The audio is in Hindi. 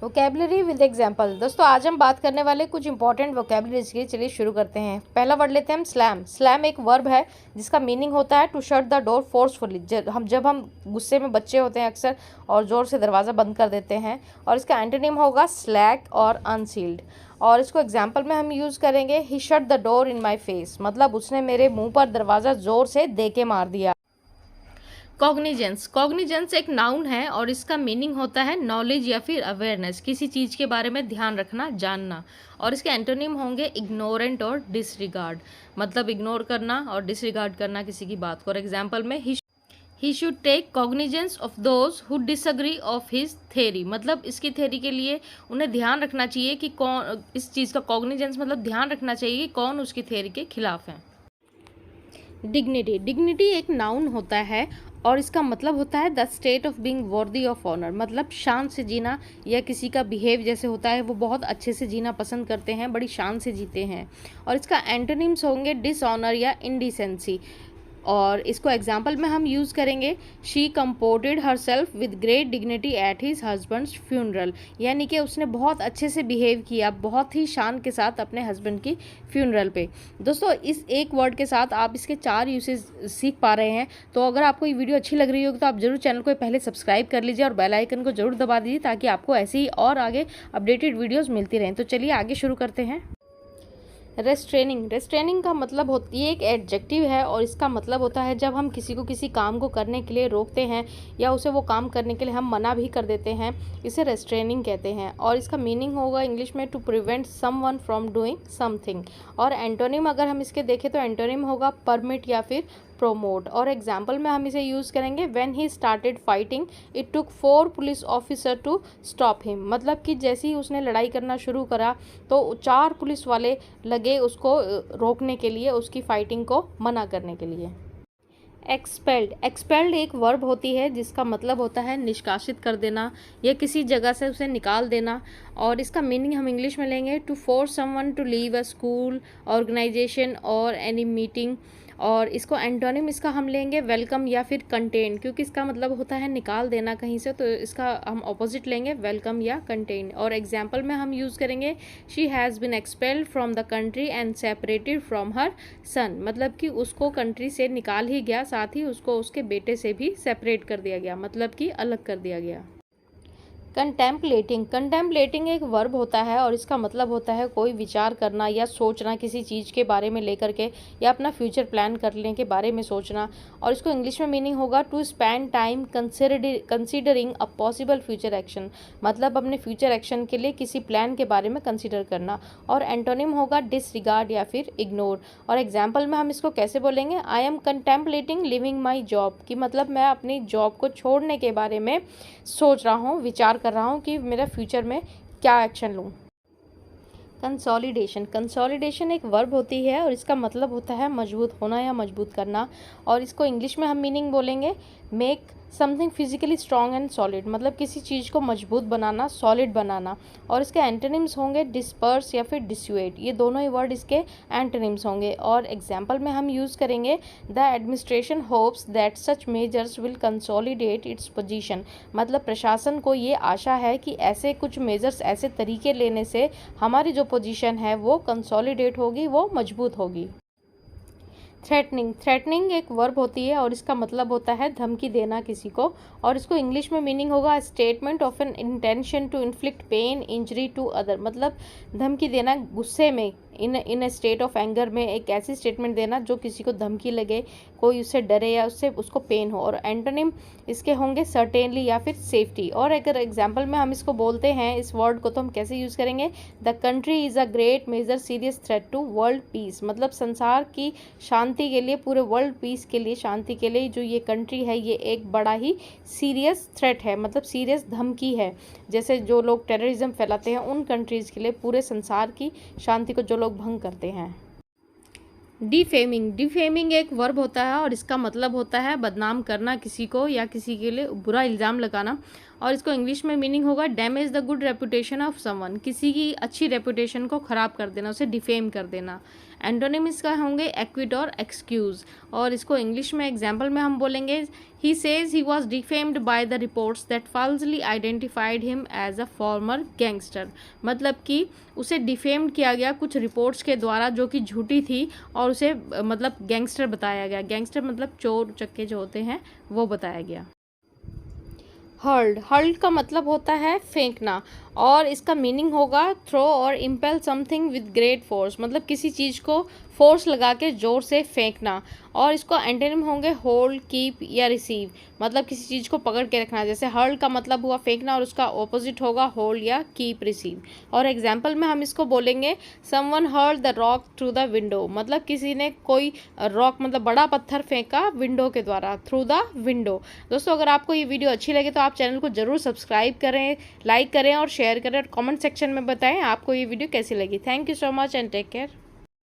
Vocabulary with example. दोस्तों आज हम बात करने वाले कुछ इंपॉर्टेंट वोकेबलरीज की। चलिए शुरू करते हैं। पहला वर्ड लेते हैं हम स्लैम। स्लैम एक वर्ब है जिसका मीनिंग होता है to shut the door forcefully. जब हम गुस्से में बच्चे होते हैं अक्सर और ज़ोर से दरवाज़ा बंद कर देते हैं। और इसका एंटोनिम होगा स्लैक और अनसील्ड। और इसको एग्जाम्पल में हम यूज़ करेंगे he shut the door in my face, मतलब उसने मेरे मुँह पर दरवाज़ा ज़ोर से दे के मार दिया। कॉग्निजेंस। कॉग्निजेंस एक नाउन है और इसका मीनिंग होता है नॉलेज या फिर अवेयरनेस, किसी चीज़ के बारे में ध्यान रखना, जानना। और इसके एंटोनिम होंगे इग्नोरेंट और डिसरिगार्ड, मतलब इग्नोर करना और डिसरिगार्ड करना किसी की बात को। और एग्जाम्पल में he should take cognizance of those who disagree of his theory, मतलब इसकी थेरी के लिए उन्हें ध्यान रखना चाहिए कि कौन, इस चीज़ का कॉग्निजेंस मतलब ध्यान रखना चाहिए कि कौन उसकी थेरी के खिलाफ है। डिग्निटी। डिग्निटी एक नाउन होता है और इसका मतलब होता है the state of being worthy of honour, मतलब शान से जीना, या किसी का बिहेव जैसे होता है वो बहुत अच्छे से जीना पसंद करते हैं, बड़ी शान से जीते हैं। और इसका एंटोनिम्स होंगे डिसऑनर या इंडिसेंसी। और इसको एग्जाम्पल में हम यूज़ करेंगे she comported herself with great dignity at his husband's funeral, यानी कि उसने बहुत अच्छे से बिहेव किया, बहुत ही शान के साथ अपने हस्बैंड की फ्यूनरल पे। दोस्तों इस एक वर्ड के साथ आप इसके 4 यूसेज सीख पा रहे हैं। तो अगर आपको ये वीडियो अच्छी लग रही होगी तो आप जरूर चैनल को पहले सब्सक्राइब कर लीजिए और बेल आइकन को जरूर दबा दीजिए ताकि आपको ऐसे ही और आगे अपडेटेड वीडियोज़ मिलती रहें। तो चलिए आगे शुरू करते हैं। रेस्ट्रेनिंग। रेस्ट्रेनिंग का मतलब होती है, एक एडजेक्टिव है और इसका मतलब होता है जब हम किसी को किसी काम को करने के लिए रोकते हैं या उसे वो काम करने के लिए हम मना भी कर देते हैं, इसे रेस्ट्रेनिंग कहते हैं। और इसका मीनिंग होगा इंग्लिश में to prevent someone from doing something. और एंटोनिम अगर हम इसके देखें तो एंटोनिम होगा परमिट या फिर प्रोमोट। और एग्जाम्पल में हम इसे यूज़ करेंगे when he started fighting it took 4 police officer to stop him, मतलब कि जैसे ही उसने लड़ाई करना शुरू करा तो 4 पुलिस वाले लगे उसको रोकने के लिए, उसकी फाइटिंग को मना करने के लिए। एक्सपेल्ड। एक्सपेल्ड एक वर्ब होती है जिसका मतलब होता है निष्कासित कर देना या किसी जगह से उसे निकाल देना। और इसका मीनिंग हम इंग्लिश में लेंगे to force someone to leave a school, organization or any meeting. और इसको एंटोनिम इसका हम लेंगे वेलकम या फिर कंटेन, क्योंकि इसका मतलब होता है निकाल देना कहीं से, तो इसका हम ऑपोजिट लेंगे वेलकम या कंटेन। और एग्जाम्पल में हम यूज़ करेंगे she has been expelled from the country and separated from her son, मतलब कि उसको कंट्री से निकाल ही गया, साथ ही उसको उसके बेटे से भी सेपरेट कर दिया गया, मतलब कि अलग कर दिया गया। कंटेम्पलेटिंग। कंटेम्पलेटिंग एक वर्ब होता है और इसका मतलब होता है कोई विचार करना या सोचना किसी चीज़ के बारे में लेकर के, या अपना फ्यूचर प्लान करने के बारे में सोचना। और इसको इंग्लिश में मीनिंग होगा to spend time considering a possible future action, मतलब अपने फ्यूचर एक्शन के लिए किसी प्लान के बारे में कंसिडर करना। और एंटोनिम होगा डिसरिगार्ड या फिर इग्नोर। और एग्जाम्पल में हम इसको कैसे बोलेंगे, I am contemplating living my job, कि मतलब मैं अपनी जॉब को छोड़ने के बारे में सोच रहा हूँ, विचार कर रहा हूँ कि मेरा फ्यूचर में क्या एक्शन लूँ। कंसोलिडेशन। कंसोलिडेशन एक वर्ब होती है और इसका मतलब होता है मजबूत होना या मजबूत करना। और इसको इंग्लिश में हम मीनिंग बोलेंगे make something physically strong and solid, मतलब किसी चीज़ को मजबूत बनाना, सॉलिड बनाना। और इसके एंटोनिम्स होंगे डिस्पर्स या फिर डिस्यूएट, ये दोनों ही वर्ड इसके एंटोनिम्स होंगे। और एग्जाम्पल में हम यूज़ करेंगे the administration hopes that such measures will consolidate its position, मतलब प्रशासन को ये आशा है कि ऐसे कुछ मेजर्स, ऐसे तरीके लेने से हमारी जो पोजीशन है वो कंसोलिडेट होगी, वो मजबूत होगी। थ्रेटनिंग। थ्रेटनिंग एक वर्ब होती है और इसका मतलब होता है धमकी देना किसी को। और इसको इंग्लिश में मीनिंग होगा statement of an intention to inflict pain injury to other, मतलब धमकी देना गुस्से में, in a state of anger में एक ऐसी स्टेटमेंट देना जो किसी को धमकी लगे, कोई उससे डरे या उससे उसको पेन हो। और एंटोनिम इसके होंगे सर्टेनली या फिर सेफ्टी। और अगर एग्जाम्पल में हम इसको बोलते हैं इस वर्ड को, तो हम कैसे यूज़ करेंगे, the country is a great major serious threat to world peace, मतलब संसार की शांति के लिए, पूरे वर्ल्ड पीस के लिए, शांति के लिए जो ये कंट्री है ये एक बड़ा ही सीरियस थ्रेट है, मतलब सीरियस धमकी है। जैसे जो लोग टेररिज्म फैलाते हैं उन कंट्रीज़ के लिए, पूरे संसार की शांति को जो लोग भंग करते हैं। डिफेमिंग। डिफेमिंग एक वर्ब होता है और इसका मतलब होता है बदनाम करना किसी को या किसी के लिए बुरा इल्ज़ाम लगाना। और इसको इंग्लिश में मीनिंग होगा damage the good reputation of someone, किसी की अच्छी रेपुटेशन को ख़राब कर देना, उसे डिफेम कर देना। एंटोनिम इसका होंगे एक्विट और एक्सक्यूज़, और इसको इंग्लिश में एग्जाम्पल में हम बोलेंगे he says he was defamed by the reports that falsely identified him as a former gangster, मतलब कि उसे डिफेम्ड किया गया कुछ रिपोर्ट्स के द्वारा जो कि झूठी थी, और उसे मतलब गैंगस्टर बताया गया। गैंगस्टर मतलब चोर चक्के जो होते हैं वो बताया गया। हर्ल्ड, हर्ल्ड का मतलब होता है फेंकना, और इसका मीनिंग होगा थ्रो और impale something with great force, मतलब किसी चीज़ को फोर्स लगा के ज़ोर से फेंकना। और इसको एंटोनिम होंगे होल्ड, कीप या रिसीव, मतलब किसी चीज़ को पकड़ के रखना। जैसे हर्ल्ड का मतलब हुआ फेंकना और उसका ऑपोजिट होगा होल्ड या कीप, रिसीव। और एग्जाम्पल में हम इसको बोलेंगे someone hurled the rock through the window, मतलब किसी ने कोई रॉक मतलब बड़ा पत्थर फेंका विंडो के द्वारा, थ्रू द विंडो। दोस्तों अगर आपको ये वीडियो अच्छी लगे तो आप चैनल को ज़रूर सब्सक्राइब करें, लाइक करें और शेयर करें, और कमेंट सेक्शन में बताएं आपको ये वीडियो कैसी लगी। Thank you so much and take care.